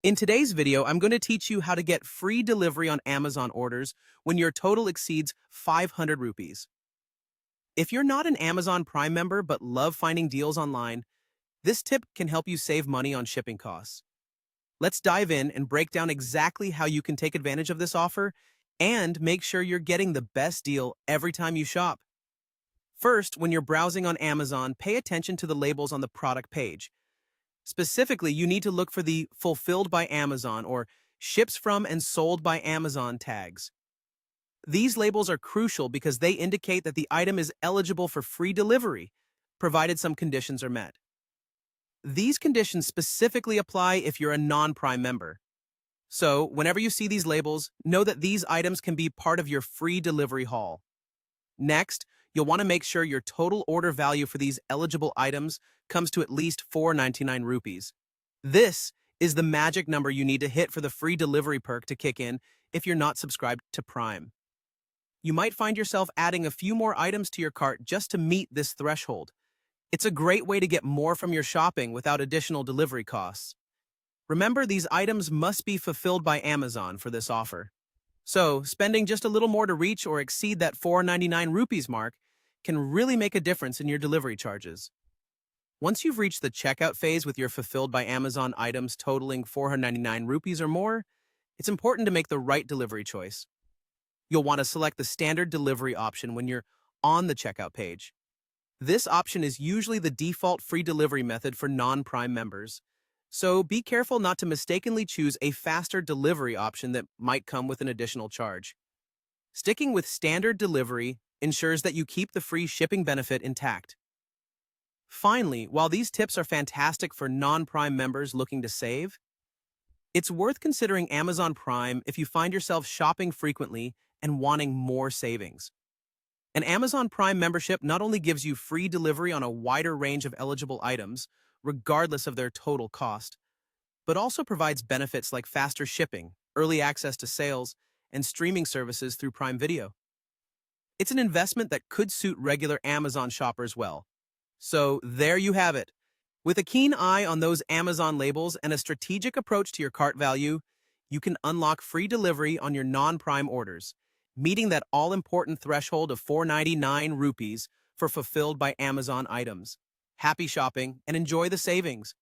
In today's video, I'm going to teach you how to get free delivery on Amazon orders when your total exceeds 500 rupees. If you're not an Amazon Prime member but love finding deals online, this tip can help you save money on shipping costs. Let's dive in and break down exactly how you can take advantage of this offer and make sure you're getting the best deal every time you shop. First, when you're browsing on Amazon, pay attention to the labels on the product page. Specifically, you need to look for the Fulfilled by Amazon or Ships from and Sold by Amazon tags. These labels are crucial because they indicate that the item is eligible for free delivery, provided some conditions are met. These conditions specifically apply if you're a non-Prime member. So, whenever you see these labels, know that these items can be part of your free delivery haul. Next, you'll want to make sure your total order value for these eligible items comes to at least 499 rupees. This is the magic number you need to hit for the free delivery perk to kick in if you're not subscribed to Prime. You might find yourself adding a few more items to your cart just to meet this threshold. It's a great way to get more from your shopping without additional delivery costs. Remember, these items must be fulfilled by Amazon for this offer. So, spending just a little more to reach or exceed that 499 rupees mark can really make a difference in your delivery charges. Once you've reached the checkout phase with your Fulfilled by Amazon items totaling 499 rupees or more, it's important to make the right delivery choice. You'll want to select the standard delivery option when you're on the checkout page. This option is usually the default free delivery method for non-Prime members. So be careful not to mistakenly choose a faster delivery option that might come with an additional charge. Sticking with standard delivery ensures that you keep the free shipping benefit intact. Finally, while these tips are fantastic for non-Prime members looking to save, it's worth considering Amazon Prime if you find yourself shopping frequently and wanting more savings. An Amazon Prime membership not only gives you free delivery on a wider range of eligible items, regardless of their total cost, but also provides benefits like faster shipping, early access to sales, and streaming services through Prime Video. It's an investment that could suit regular Amazon shoppers well. So there you have it. With a keen eye on those Amazon labels and a strategic approach to your cart value, you can unlock free delivery on your non-Prime orders, meeting that all-important threshold of 499 rupees for Fulfilled by Amazon items. Happy shopping and enjoy the savings.